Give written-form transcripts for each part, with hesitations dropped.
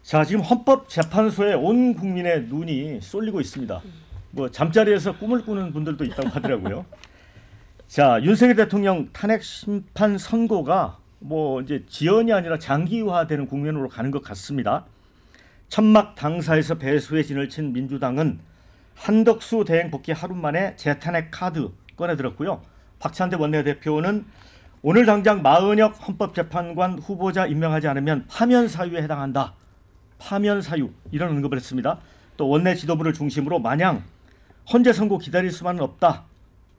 자, 지금 헌법재판소에 온 국민의 눈이 쏠리고 있습니다. 뭐 잠자리에서 꿈을 꾸는 분들도 있다고 하더라고요. 자, 윤석열 대통령 탄핵 심판 선고가 뭐 이제 지연이 아니라 장기화되는 국면으로 가는 것 같습니다. 천막 당사에서 배수의 진을 친 민주당은 한덕수 대행 복귀 하루 만에 재탄핵 카드 꺼내들었고요. 박찬대 원내대표는 오늘 당장 마은혁 헌법재판관 후보자 임명하지 않으면 파면 사유에 해당한다. 파면 사유 이런 언급을 했습니다. 또 원내 지도부를 중심으로 마냥 헌재 선고 기다릴 수만은 없다.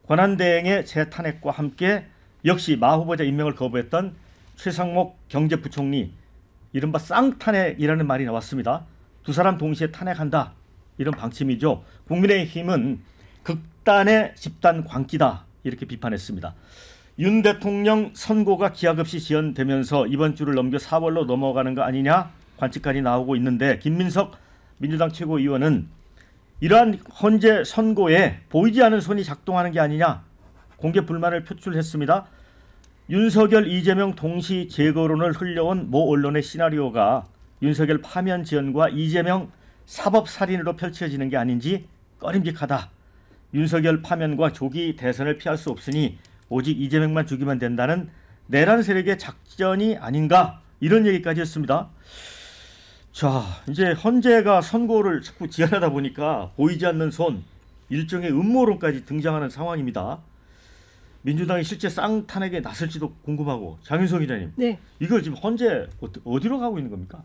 권한대행의 재탄핵과 함께 역시 마 후보자 임명을 거부했던 최상목 경제부총리 이른바 쌍탄핵이라는 말이 나왔습니다. 두 사람 동시에 탄핵한다. 이런 방침이죠. 국민의힘은 극단의 집단 광기다. 이렇게 비판했습니다. 윤 대통령 선고가 기약 없이 지연되면서 이번 주를 넘겨 4월로 넘어가는 거 아니냐 관측까지 나오고 있는데 김민석 민주당 최고위원은 이러한 헌재 선고에 보이지 않는 손이 작동하는 게 아니냐 공개 불만을 표출했습니다. 윤석열, 이재명 동시 제거론을 흘려온 모 언론의 시나리오가 윤석열 파면 지연과 이재명 사법살인으로 펼쳐지는 게 아닌지 꺼림직하다. 윤석열 파면과 조기 대선을 피할 수 없으니 오직 이재명만 죽이면 된다는 내란 세력의 작전이 아닌가 이런 얘기까지 했습니다. 자, 이제 헌재가 선고를 자꾸 지연하다 보니까 보이지 않는 손, 일종의 음모론까지 등장하는 상황입니다. 민주당이 실제 쌍탄핵에 나설지도 궁금하고 장윤성 기자님, 네. 이걸 지금 헌재 어디로 가고 있는 겁니까?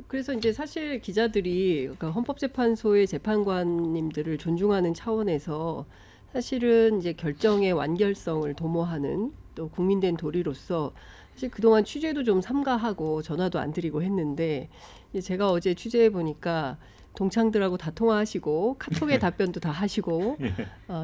그래서 이제 사실 기자들이 그러니까 헌법재판소의 재판관님들을 존중하는 차원에서 사실은 이제 결정의 완결성을 도모하는 또 국민된 도리로서 사실 그동안 취재도 좀 삼가하고 전화도 안 드리고 했는데 제가 어제 취재해 보니까 동창들하고 다 통화하시고 카톡에 답변도 다 하시고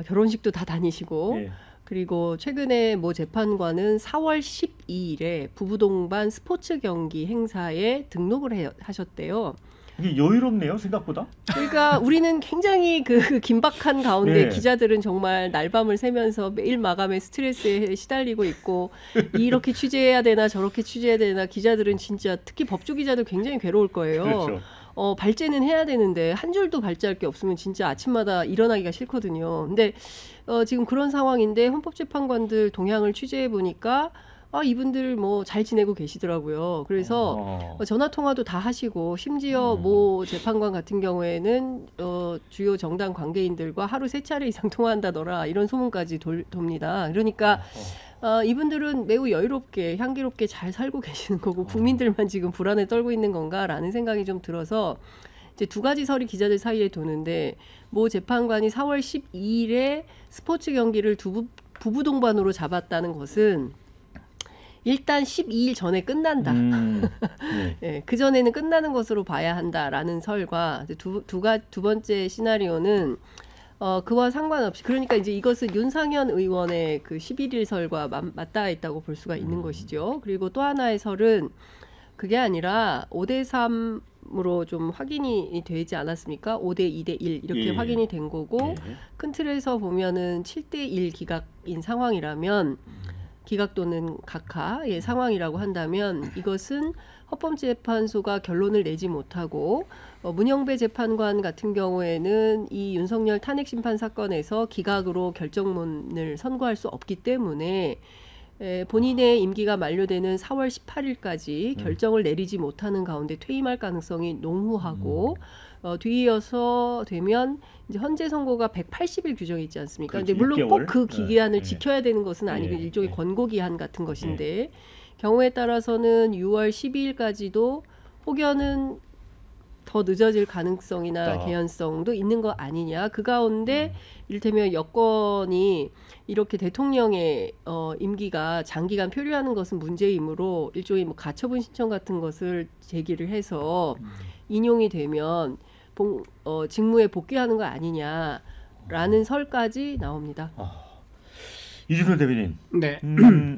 결혼식도 다 다니시고 그리고 최근에 모 재판관은 4월 12일에 부부동반 스포츠 경기 행사에 등록을 하셨대요. 이게 여유롭네요, 생각보다. 그러니까 우리는 굉장히 그 긴박한 가운데 기자들은 정말 날밤을 새면서 매일 마감에 스트레스에 시달리고 있고 이렇게 취재해야 되나 저렇게 취재해야 되나 기자들은 진짜 특히 법조 기자들 굉장히 괴로울 거예요. 그렇죠. 발제는 해야 되는데 한 줄도 발제할 게 없으면 진짜 아침마다 일어나기가 싫거든요. 근데 지금 그런 상황인데 헌법재판관들 동향을 취재해 보니까 이분들 뭐 잘 지내고 계시더라고요. 그래서 전화 통화도 다 하시고 심지어 모 재판관 같은 경우에는 주요 정당 관계인들과 하루 3차례 이상 통화한다더라 이런 소문까지 돕니다. 그러니까 이분들은 매우 여유롭게 향기롭게 잘 살고 계시는 거고 국민들만 지금 불안에 떨고 있는 건가라는 생각이 좀 들어서 이제 두 가지 설이 기자들 사이에 도는데 모 재판관이 4월 12일에 스포츠 경기를 부부 동반으로 잡았다는 것은 일단 12일 전에 끝난다. 네, 그 전에는 끝나는 것으로 봐야 한다라는 설과 두 번째 시나리오는 그와 상관없이 그러니까 이제 이것은 윤상현 의원의 그 11일 설과 맞닿아 있다고 볼 수가 있는 것이죠. 그리고 또 하나의 설은 그게 아니라 5대3으로 좀 확인이 되지 않았습니까? 5대 2대 1 이렇게 확인이 된 거고 큰 틀에서 보면은 7대1 기각인 상황이라면 기각 또는 각하의 상황이라고 한다면 이것은 헌법재판소가 결론을 내지 못하고 문영배 재판관 같은 경우에는 이 윤석열 탄핵 심판 사건에서 기각으로 결정문을 선고할 수 없기 때문에 본인의 임기가 만료되는 4월 18일까지 결정을 내리지 못하는 가운데 퇴임할 가능성이 농후하고 뒤이어서 되면 이제 헌재 선고가 180일 규정이 있지 않습니까? 근데 물론 꼭 그 기한을 지켜야 되는 것은 아니고 일종의 권고 기한 같은 것인데 경우에 따라서는 6월 12일까지도 혹여는 더 늦어질 가능성이나 개연성도 있는 거 아니냐. 그 가운데 이를테면 여권이 이렇게 대통령의 임기가 장기간 표류하는 것은 문제이므로 일종의 뭐 가처분 신청 같은 것을 제기를 해서 인용이 되면 직무에 복귀하는 거 아니냐라는 설까지 나옵니다. 이준호 대변인. 네.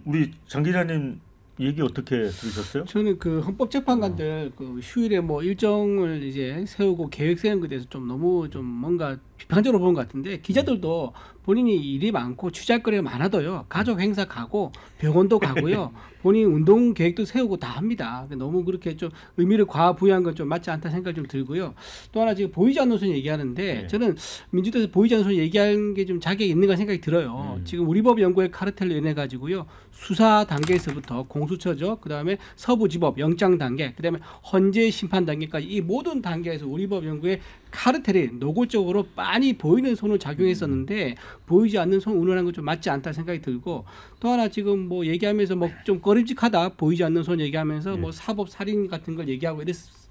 우리 장 기자님 얘기 어떻게 들으셨어요? 저는 그 헌법재판관들 그 휴일에 뭐 일정을 이제 세우고 계획 세우는 것에 대해서 좀 너무 좀 뭔가 비판적으로 보는 것 같은데 기자들도 본인이 일이 많고 취재할 거리가 많아도요. 가족 행사 가고 병원도 가고요. 본인 운동 계획도 세우고 다 합니다. 너무 그렇게 좀 의미를 과부여한 건 좀 맞지 않다 생각이 좀 들고요. 또 하나 지금 보이지 않는 손 얘기하는데 네. 저는 민주당에서 보이지 않는 손 얘기하는 게 좀 자격이 있는가 생각이 들어요. 지금 우리법 연구의 카르텔로 인해 가지고요. 수사 단계에서부터 공수처죠. 그다음에 서부지법 영장 단계, 그다음에 헌재 심판 단계까지 이 모든 단계에서 우리법 연구의 카르텔이 노골적으로 빤히 보이는 손을 작용했었는데 보이지 않는 손 운운한 건 좀 맞지 않다 생각이 들고 또 하나 지금 뭐 얘기하면서 뭐 좀 꺼림직하다 보이지 않는 손 얘기하면서 뭐 사법 살인 같은 걸 얘기하고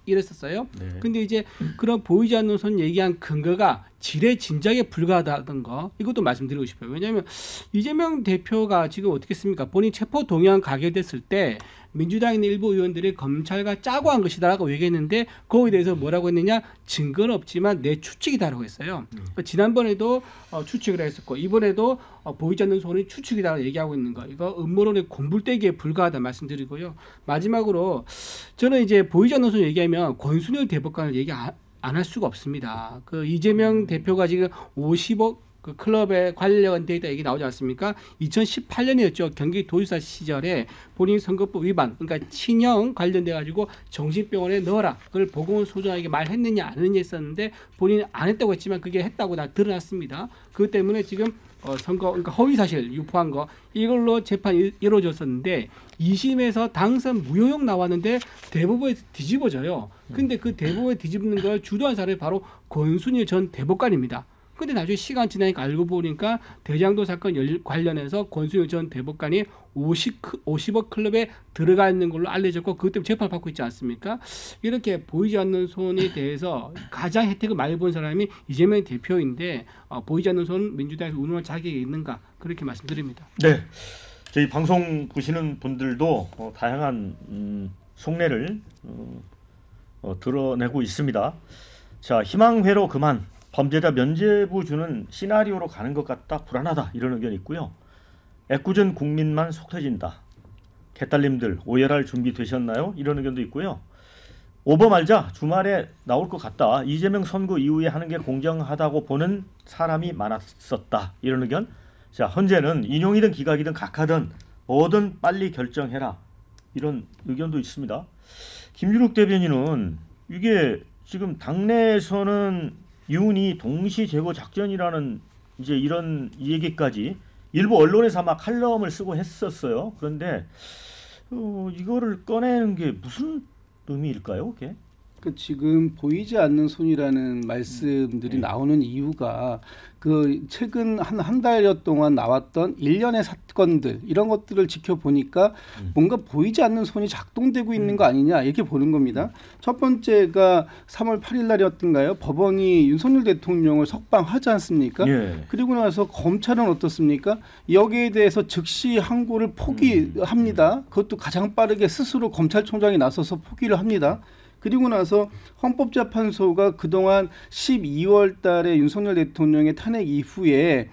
이랬었어요. 네. 근데 이제 그런 보이지 않는 손 얘기한 근거가 지레 진작에 불가하다던 거 이것도 말씀드리고 싶어요. 왜냐하면 이재명 대표가 지금 어떻겠습니까? 본인 체포 동의안 가결됐을 때 민주당 있는 일부 의원들이 검찰과 짜고 한 것이다라고 얘기했는데 거기에 대해서 뭐라고 했느냐? 증거는 없지만 내 추측이다라고 했어요. 그러니까 지난번에도 추측을 했었고 이번에도 보이지 않는 손이 추측이다라고 얘기하고 있는 거 이거 음모론의 공불대기에 불과하다 말씀드리고요. 마지막으로 저는 이제 보이지 않는 손 얘기하면 권순일 대법관을 얘기 안 할 수가 없습니다. 그 이재명 대표가 지금 50억 그 클럽에 관련 데이터 얘기 나오지 않습니까? 2018년이었죠. 경기도지사 시절에 본인 선거법 위반, 그러니까 친형 관련돼 가지고 정신병원에 넣어라. 그걸 보건소 소장에게 말했느냐 안 했느냐 했었는데 본인은 안 했다고 했지만 그게 했다고 다 드러났습니다. 그것 때문에 지금 선거 그러니까 허위 사실 유포한 거 이걸로 재판이 이루어졌었는데 2심에서 당선 무효형 나왔는데 대법원에 뒤집어져요. 근데 그 대법원에 뒤집는 걸 주도한 사람이 바로 권순일 전 대법관입니다. 근데 나중에 시간 지나니까 알고 보니까 대장동 사건 관련해서 권순일 전 대법관이 50억 클럽에 들어가 있는 걸로 알려졌고 그것 때문에 재판을 받고 있지 않습니까? 이렇게 보이지 않는 손에 대해서 가장 혜택을 많이 본 사람이 이재명 대표인데 보이지 않는 손 민주당에서 운운할 자격이 있는가 그렇게 말씀드립니다. 네, 저희 방송 보시는 분들도 다양한 속내를 드러내고 있습니다. 자, 희망회로 그만 범죄자 면죄부 주는 시나리오로 가는 것 같다 불안하다 이런 의견이 있고요. 애꿎은 국민만 속 터진다. 개딸님들 오열할 준비 되셨나요? 이런 의견도 있고요. 오버 말자 주말에 나올 것 같다. 이재명 선거 이후에 하는 게 공정하다고 보는 사람이 많았었다. 이런 의견. 자, 현재는 인용이든 기각이든 각하든 뭐든 빨리 결정해라. 이런 의견도 있습니다. 김준욱 대변인은 이게 지금 당내에서는 윤이 동시 제거 작전이라는 이제 이런 얘기까지 일부 언론에서 아마 칼럼을 쓰고 했었어요. 그런데 이거를 꺼내는 게 무슨 의미일까요? 그게? 그 지금 보이지 않는 손이라는 말씀들이 나오는 이유가 그 최근 한 달여 동안 나왔던 일련의 사건들 이런 것들을 지켜보니까 뭔가 보이지 않는 손이 작동되고 있는 거 아니냐 이렇게 보는 겁니다. 첫 번째가 3월 8일 날이었던가요? 법원이 윤석열 대통령을 석방하지 않습니까? 예. 그리고 나서 검찰은 어떻습니까? 여기에 대해서 즉시 항고를 포기합니다. 그것도 가장 빠르게 스스로 검찰총장이 나서서 포기를 합니다. 그리고 나서 헌법재판소가 그동안 12월 달에 윤석열 대통령의 탄핵 이후에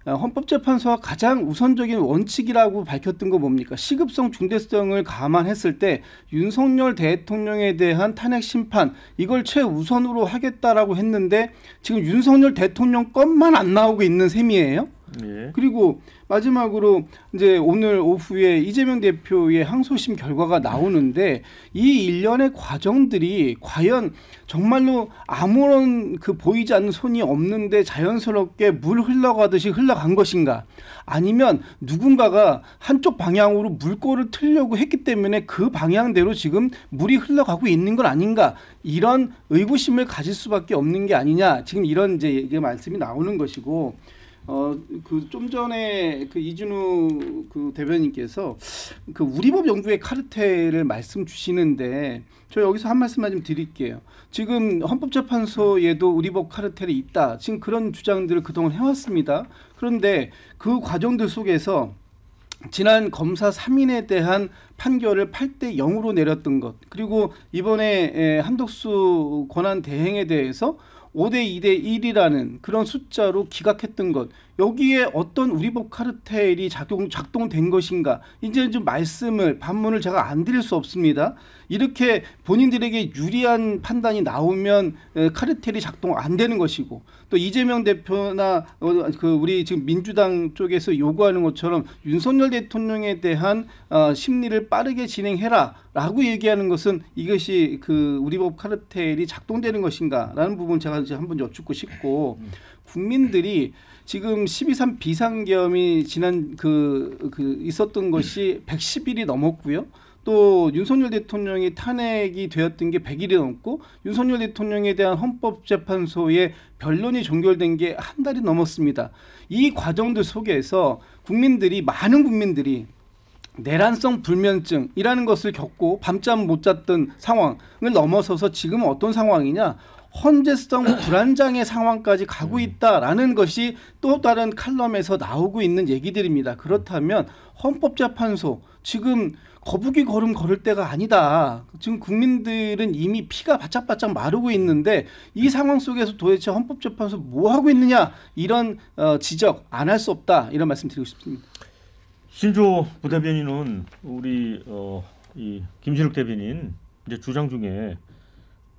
헌법재판소가 가장 우선적인 원칙이라고 밝혔던 거 뭡니까? 시급성 중대성을 감안했을 때 윤석열 대통령에 대한 탄핵 심판 이걸 최우선으로 하겠다라고 했는데 지금 윤석열 대통령 것만 안 나오고 있는 셈이에요. 예. 그리고 마지막으로 이제 오늘 오후에 이재명 대표의 항소심 결과가 나오는데 이 일련의 과정들이 과연 정말로 아무런 그 보이지 않는 손이 없는데 자연스럽게 물 흘러가듯이 흘러간 것인가 아니면 누군가가 한쪽 방향으로 물꼬를 틀려고 했기 때문에 그 방향대로 지금 물이 흘러가고 있는 건 아닌가 이런 의구심을 가질 수밖에 없는 게 아니냐 지금 이런 이제 말씀이 나오는 것이고 그 좀 전에 그 이준우 그 대변인께서 그 우리법 연구의 카르텔을 말씀 주시는데 저 여기서 한 말씀만 좀 드릴게요. 지금 헌법재판소에도 우리법 카르텔이 있다. 지금 그런 주장들을 그동안 해왔습니다. 그런데 그 과정들 속에서 지난 검사 3인에 대한 판결을 8대 0으로 내렸던 것 그리고 이번에 한덕수 권한 대행에 대해서 5대 2대 1이라는 그런 숫자로 기각했던 것, 여기에 어떤 우리법 카르텔이 작동된 것인가, 이제 좀 반문을 제가 안 드릴 수 없습니다. 이렇게 본인들에게 유리한 판단이 나오면 카르텔이 작동 안 되는 것이고, 또 이재명 대표나 우리 지금 민주당 쪽에서 요구하는 것처럼 윤석열 대통령에 대한 심리를 빠르게 진행해라라고 얘기하는 것은 이것이 그 우리법 카르텔이 작동되는 것인가라는 부분 제가 이제 한번 여쭙고 싶고, 국민들이 지금 12.3 비상계엄이 지난 있었던 것이 110일이 넘었고요. 또 윤석열 대통령이 탄핵이 되었던 게 100일이 넘고, 윤석열 대통령에 대한 헌법재판소의 변론이 종결된 게 한 달이 넘었습니다. 이 과정들 속에서 많은 국민들이 내란성 불면증이라는 것을 겪고 밤잠 못 잤던 상황을 넘어서서 지금 어떤 상황이냐, 헌재성 불안장의 상황까지 가고 있다라는 것이 또 다른 칼럼에서 나오고 있는 얘기들입니다. 그렇다면 헌법재판소 지금 거북이 걸음 걸을 때가 아니다. 지금 국민들은 이미 피가 바짝바짝 마르고 있는데 이 상황 속에서 도대체 헌법재판소 뭐 하고 있느냐, 이런 지적 안 할 수 없다, 이런 말씀 드리고 싶습니다. 신조 부대변인은 우리 이 김진욱 대변인 이제 주장 중에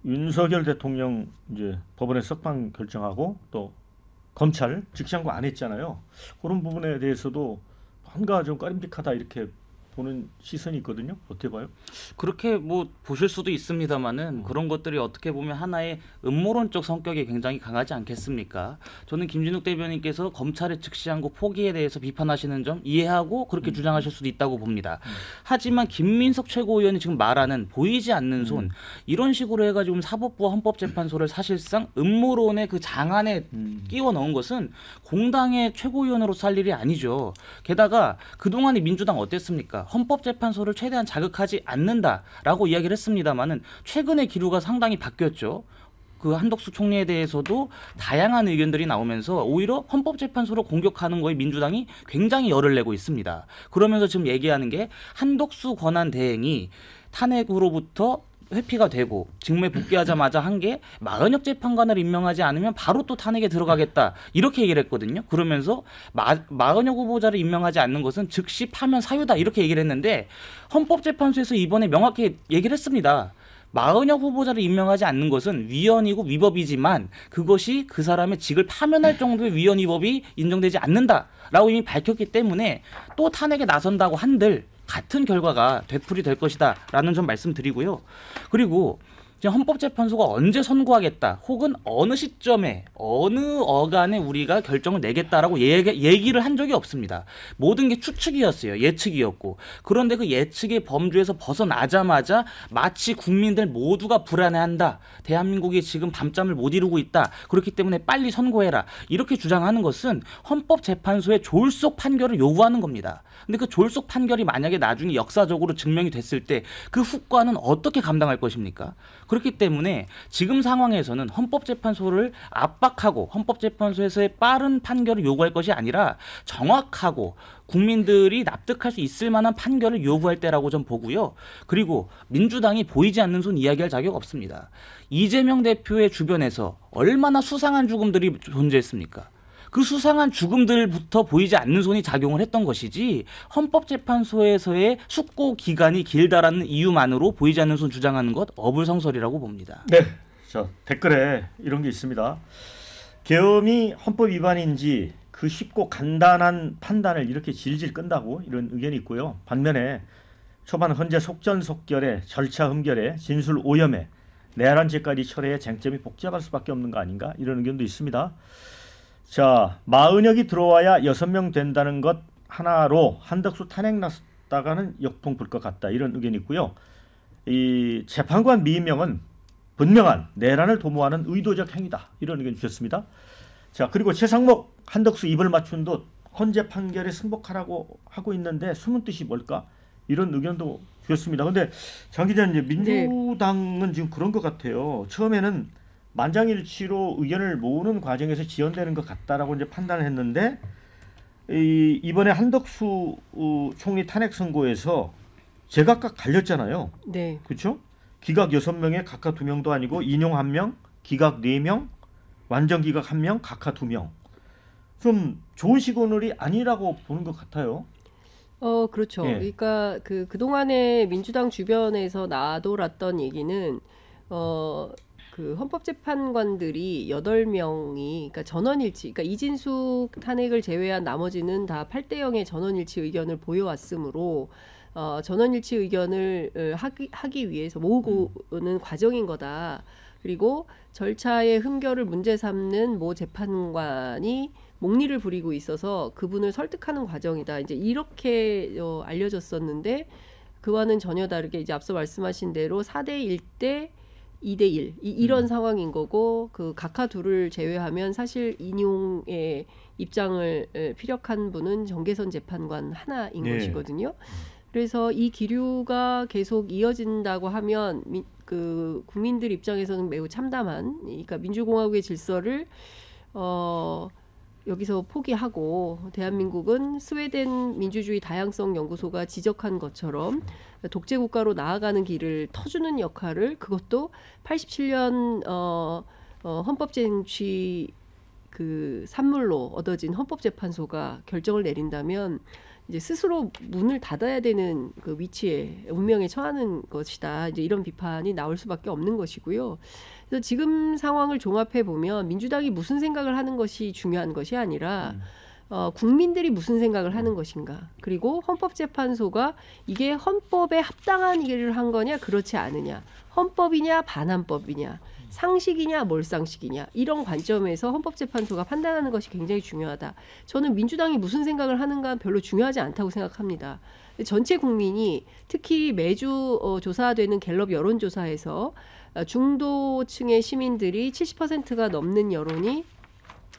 윤석열 대통령 이제 법원에 석방 결정하고 또 검찰 즉시항고 안 했잖아요. 그런 부분에 대해서도 뭔가 좀 꺼림직하다 이렇게 보는 시선이 있거든요. 어떻게 봐요? 그렇게 뭐 보실 수도 있습니다만은 그런 것들이 어떻게 보면 하나의 음모론적 성격이 굉장히 강하지 않겠습니까? 저는 김진욱 대변인께서 검찰의 즉시항고 포기에 대해서 비판하시는 점 이해하고 그렇게 주장하실 수도 있다고 봅니다. 하지만 김민석 최고위원이 지금 말하는 보이지 않는 손, 이런 식으로 해가지고 사법부와 헌법재판소를 사실상 음모론의 그 장안에 끼워 넣은 것은 공당의 최고위원으로서 할 일이 아니죠. 게다가 그동안의 민주당 어땠습니까? 헌법재판소를 최대한 자극하지 않는다라고 이야기를 했습니다마는 최근의 기류가 상당히 바뀌었죠. 그 한덕수 총리에 대해서도 다양한 의견들이 나오면서 오히려 헌법재판소를 공격하는 거에 민주당이 굉장히 열을 내고 있습니다. 그러면서 지금 얘기하는 게 한덕수 권한 대행이 탄핵으로부터 회피가 되고 직무에 복귀하자마자 한 게 마은혁 재판관을 임명하지 않으면 바로 또 탄핵에 들어가겠다, 이렇게 얘기를 했거든요. 그러면서 마은혁 후보자를 임명하지 않는 것은 즉시 파면 사유다, 이렇게 얘기를 했는데 헌법재판소에서 이번에 명확히 얘기를 했습니다. 마은혁 후보자를 임명하지 않는 것은 위헌이고 위법이지만 그것이 그 사람의 직을 파면할 정도의 위헌 위법이 인정되지 않는다라고 이미 밝혔기 때문에 또 탄핵에 나선다고 한들 같은 결과가 되풀이될 것이다 라는 점 말씀드리고요. 그리고 헌법재판소가 언제 선고하겠다, 혹은 어느 시점에 어느 어간에 우리가 결정을 내겠다라고 얘기를 한 적이 없습니다. 모든 게 추측이었어요. 예측이었고. 그런데 그 예측의 범주에서 벗어나자마자 마치 국민들 모두가 불안해한다, 대한민국이 지금 밤잠을 못 이루고 있다, 그렇기 때문에 빨리 선고해라, 이렇게 주장하는 것은 헌법재판소의 졸속 판결을 요구하는 겁니다. 근데 그 졸속 판결이 만약에 나중에 역사적으로 증명이 됐을 때 그 후과는 어떻게 감당할 것입니까? 그렇기 때문에 지금 상황에서는 헌법재판소를 압박하고 헌법재판소에서의 빠른 판결을 요구할 것이 아니라 정확하고 국민들이 납득할 수 있을 만한 판결을 요구할 때라고 좀 보고요. 그리고 민주당이 보이지 않는 손 이야기할 자격 없습니다. 이재명 대표의 주변에서 얼마나 수상한 죽음들이 존재했습니까? 그 수상한 죽음들부터 보이지 않는 손이 작용을 했던 것이지, 헌법재판소에서의 숙고 기간이 길다라는 이유만으로 보이지 않는 손 주장하는 것 어불성설이라고 봅니다. 네, 자 댓글에 이런 게 있습니다. 계엄이 헌법 위반인지 그 쉽고 간단한 판단을 이렇게 질질 끈다고, 이런 의견이 있고요. 반면에 초반 헌재 속전속결에 절차 흠결에 진술 오염에 내란죄까지 철회해 쟁점이 복잡할 수밖에 없는 거 아닌가, 이런 의견도 있습니다. 자, 마은혁이 들어와야 6명 된다는 것 하나로 한덕수 탄핵 났다가는 역풍 불 것 같다, 이런 의견이 있고요. 이 재판관 미임명은 분명한 내란을 도모하는 의도적 행위다, 이런 의견 주셨습니다. 자, 그리고 최상목 한덕수 입을 맞춘 듯 헌재 판결에 승복하라고 하고 있는데 숨은 뜻이 뭘까, 이런 의견도 주셨습니다. 근데 장 기자님, 이제 민주당은 지금 그런 것 같아요. 처음에는 만장일치로 의견을 모으는 과정에서 지연되는 것 같다라고 이제 판단을 했는데, 이번에 한덕수 총리 탄핵 선고에서 제각각 갈렸잖아요. 네. 그렇죠? 기각 6명에 각각 2명도 아니고 인용 1명, 기각 4명, 완전기각 1명, 각하 2명. 좀 좋은 시그널이 아니라고 보는 것 같아요. 그렇죠. 예. 그러니까 그동안에 민주당 주변에서 나돌았던 얘기는 그 헌법재판관들이 8명이 그러니까 전원일치, 그러니까 이진숙 탄핵을 제외한 나머지는 다 8대 0의 전원일치 의견을 보여왔으므로 전원일치 의견을 하기 위해서 모으고는 과정인 거다. 그리고 절차의 흠결을 문제 삼는 모 재판관이 목리를 부리고 있어서 그분을 설득하는 과정이다. 이제 이렇게 알려졌었는데 그와는 전혀 다르게 이제 앞서 말씀하신 대로 4대 1대 2대 1 이런 상황인 거고 그 각하 둘을 제외하면 사실 인용의 입장을 피력한 분은 정계선 재판관 하나인 네. 것이거든요. 그래서 이 기류가 계속 이어진다고 하면 그 국민들 입장에서는 매우 참담한, 그러니까 민주공화국의 질서를 여기서 포기하고 대한민국은 스웨덴 민주주의 다양성 연구소가 지적한 것처럼 독재 국가로 나아가는 길을 터주는 역할을, 그것도 87년 헌법 쟁취 그 산물로 얻어진 헌법재판소가 결정을 내린다면 이제 스스로 문을 닫아야 되는 그 위치에 운명에 처하는 것이다. 이제 이런 비판이 나올 수밖에 없는 것이고요. 그래서 지금 상황을 종합해 보면 민주당이 무슨 생각을 하는 것이 중요한 것이 아니라 국민들이 무슨 생각을 하는 것인가. 그리고 헌법재판소가 이게 헌법에 합당한 일을 한 거냐 그렇지 않으냐. 헌법이냐 반헌법이냐. 상식이냐 몰상식이냐. 이런 관점에서 헌법재판소가 판단하는 것이 굉장히 중요하다. 저는 민주당이 무슨 생각을 하는가 별로 중요하지 않다고 생각합니다. 전체 국민이 특히 매주 조사되는 갤럽 여론조사에서 중도층의 시민들이 70%가 넘는 여론이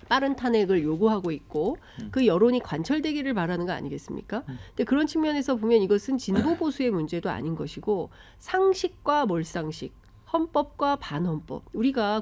빠른 탄핵을 요구하고 있고 그 여론이 관철되기를 바라는 거 아니겠습니까? 근데 그런 측면에서 보면 이것은 진보 보수의 문제도 아닌 것이고 상식과 몰상식, 헌법과 반헌법. 우리가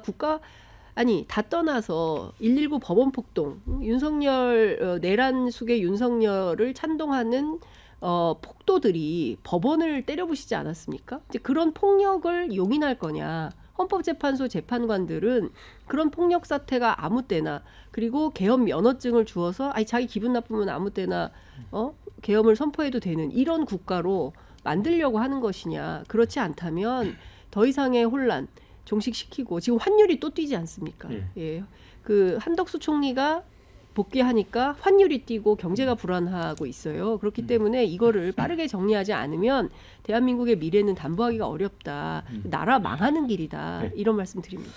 다 떠나서 119 법원 폭동, 윤석열 내란 속의 윤석열을 찬동하는 폭도들이 법원을 때려부시지 않았습니까? 이제 그런 폭력을 용인할 거냐? 헌법재판소 재판관들은 그런 폭력 사태가 아무 때나, 그리고 계엄 면허증을 주어서 자기 기분 나쁘면 아무 때나 계엄을 선포해도 되는 이런 국가로 만들려고 하는 것이냐? 그렇지 않다면 더 이상의 혼란 종식시키고, 지금 환율이 또 뛰지 않습니까? 예. 그 한덕수 총리가 복귀하니까 환율이 뛰고 경제가 불안하고 있어요. 그렇기 때문에 이거를 빠르게 정리하지 않으면 대한민국의 미래는 담보하기가 어렵다. 나라 망하는 길이다. 이런 말씀 드립니다.